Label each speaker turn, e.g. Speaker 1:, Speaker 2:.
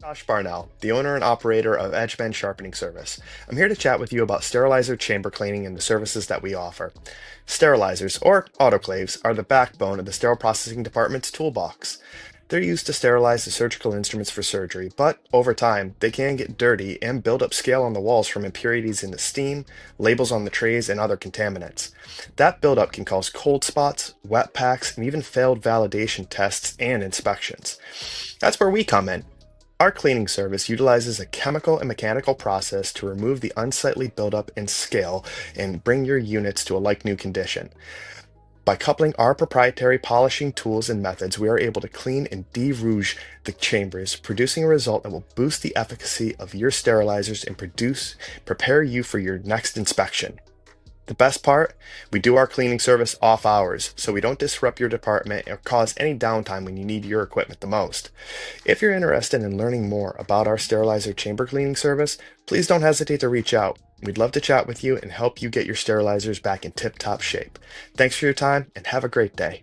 Speaker 1: Josh Barnell, the owner and operator of Edgeman Sharpening Service. I'm here to chat with you about sterilizer chamber cleaning and the services that we offer. Sterilizers, or autoclaves, are the backbone of the sterile processing department's toolbox. They're used to sterilize the surgical instruments for surgery, but over time, they can get dirty and build up scale on the walls from impurities in the steam, labels on the trays, and other contaminants. That buildup can cause cold spots, wet packs, and even failed validation tests and inspections. That's where we come in. Our cleaning service utilizes a chemical and mechanical process to remove the unsightly buildup and scale and bring your units to a like-new condition. By coupling our proprietary polishing tools and methods, we are able to clean and derouge the chambers, producing a result that will boost the efficacy of your sterilizers and prepare you for your next inspection. The best part, we do our cleaning service off hours, so we don't disrupt your department or cause any downtime when you need your equipment the most. If you're interested in learning more about our sterilizer chamber cleaning service, please don't hesitate to reach out. We'd love to chat with you and help you get your sterilizers back in tip-top shape. Thanks for your time and have a great day.